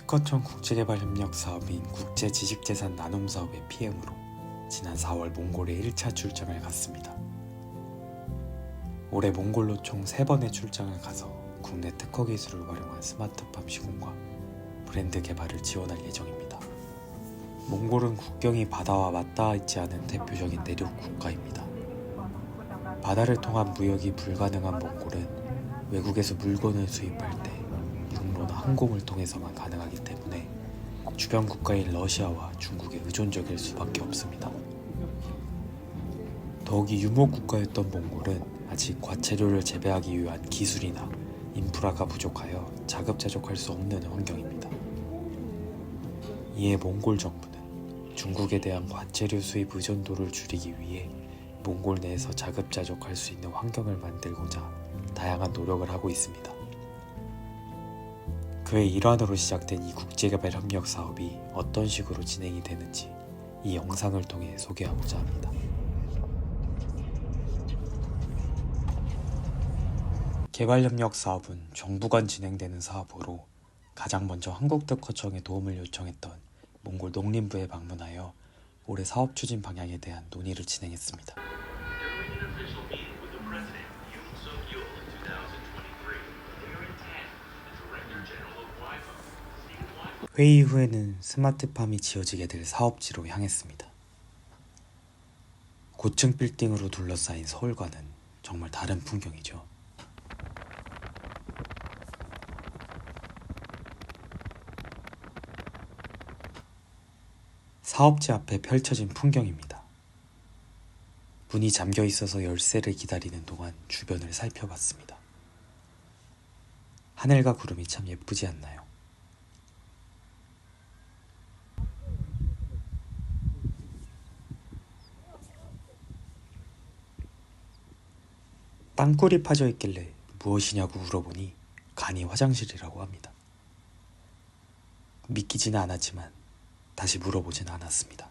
특허청 국제개발협력 사업인 국제지식재산 나눔 사업의 PM으로 지난 4월 몽골에 1차 출장을 갔습니다. 올해 몽골로 총 3번의 출장을 가서 국내 특허 기술을 활용한 스마트팜 시공과 브랜드 개발을 지원할 예정입니다. 몽골은 국경이 바다와 맞닿아 있지 않은 대표적인 내륙 국가입니다. 바다를 통한 무역이 불가능한 몽골은 외국에서 물건을 수입할 때 육로나 항공을 통해서만 가능하기 때문에 주변 국가인 러시아와 중국에 의존적일 수밖에 없습니다. 더욱이 유목 국가였던 몽골은 아직 과체료를 재배하기 위한 기술이나 인프라가 부족하여 자급자족할 수 없는 환경입니다. 이에 몽골 정부는 중국에 대한 과체류 수입 의존도를 줄이기 위해 몽골 내에서 자급자족할 수 있는 환경을 만들고자 다양한 노력을 하고 있습니다. 그의 일환으로 시작된 이 국제개발 협력 사업이 어떤 식으로 진행이 되는지 이 영상을 통해 소개하고자 합니다. 개발협력 사업은 정부 간 진행되는 사업으로 가장 먼저 한국특허청에 도움을 요청했던 몽골 농림부에 방문하여 올해 사업 추진 방향에 대한 논의를 진행했습니다. 회의 후에는 스마트팜이 지어지게 될 사업지로 향했습니다. 고층 빌딩으로 둘러싸인 서울과는 정말 다른 풍경이죠. 사업지 앞에 펼쳐진 풍경입니다. 문이 잠겨 있어서 열쇠를 기다리는 동안 주변을 살펴봤습니다. 하늘과 구름이 참 예쁘지 않나요? 땅굴이 파져 있길래 무엇이냐고 물어보니 간이 화장실이라고 합니다. 믿기지는 않았지만 다시 물어보진 않았습니다.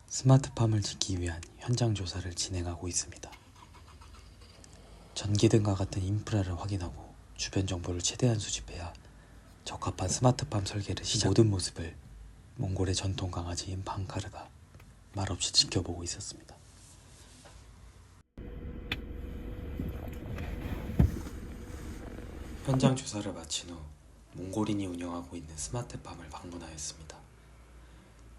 스마트팜을 짓기 위한 현장 조사를 진행하고 있습니다. 전기등과 같은 인프라를 확인하고 주변 정보를 최대한 수집해야 적합한 스마트팜 설계를 시작. 모든 모습을 몽골의 전통 강아지인 방카르가 말없이 지켜보고 있었습니다. 현장 조사를 마친 후 몽골인이 운영하고 있는 스마트팜을 방문하였습니다.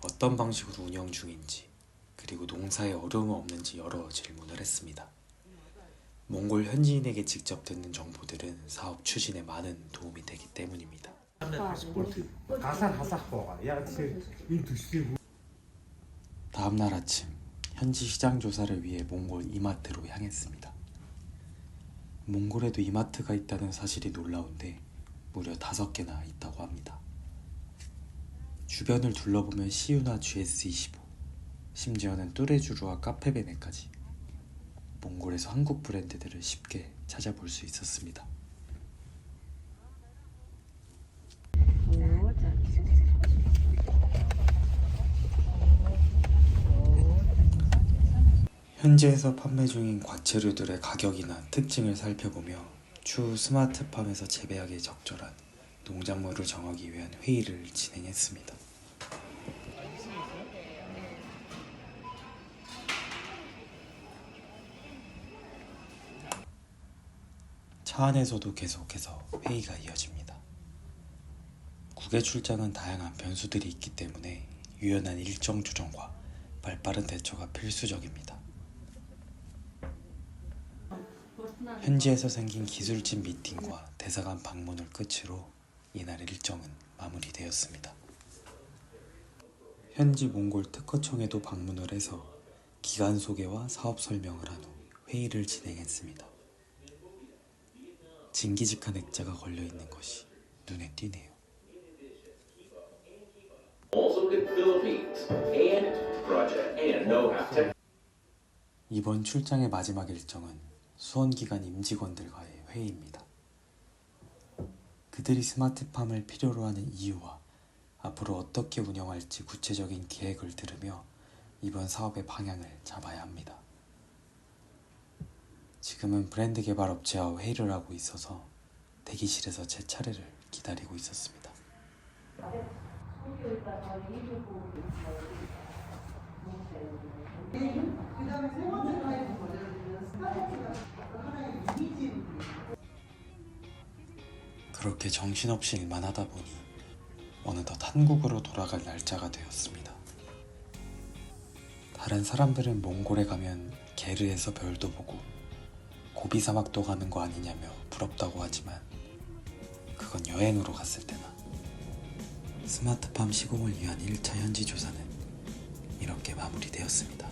어떤 방식으로 운영 중인지 그리고 농사에 어려움은 없는지 여러 질문을 했습니다. 몽골 현지인에게 직접 듣는 정보들은 사업 추진에 많은 도움이 되기 때문입니다. 다음날 아침 현지 시장 조사를 위해 몽골 이마트로 향했습니다. 몽골에도 이마트가 있다는 사실이 놀라운데 무려 5개나 있다고 합니다. 주변을 둘러보면 CU나 GS25, 심지어는 뚜레쥬르와 카페베네까지 몽골에서 한국 브랜드들을 쉽게 찾아볼 수 있었습니다. 현지에서 판매 중인 과체류들의 가격이나 특징을 살펴보며 추후 스마트팜에서 재배하기에 적절한 농작물을 정하기 위한 회의를 진행했습니다. 차 안에서도 계속해서 회의가 이어집니다. 국외 출장은 다양한 변수들이 있기 때문에 유연한 일정 조정과 발빠른 대처가 필수적입니다. 현지에서 생긴 기술진 미팅과 대사관 방문을 끝으로 이날 일정은 마무리되었습니다. 현지 몽골 특허청에도 방문을 해서 기간 소개와 사업 설명을 한 후 회의를 진행했습니다. 징기직한 액자가 걸려있는 것이 눈에 띄네요. 이번 출장의 마지막 일정은 수원기관 임직원들과의 회의입니다. 그들이 스마트팜을 필요로 하는 이유와 앞으로 어떻게 운영할지 구체적인 계획을 들으며 이번 사업의 방향을 잡아야 합니다. 지금은 브랜드 개발 업체와 회의를 하고 있어서 대기실에서 제 차례를 기다리고 있었습니다. 그다음에 세 번째 타입은 뭐냐면 스타벅스가 하나의 이미지를 그렇게 정신없이 일만 하다 보니 어느덧 한국으로 돌아갈 날짜가 되었습니다. 다른 사람들은 몽골에 가면 게르에서 별도 보고 고비 사막도 가는 거 아니냐며 부럽다고 하지만 그건 여행으로 갔을 때나. 스마트팜 시공을 위한 1차 현지 조사는 이렇게 마무리되었습니다.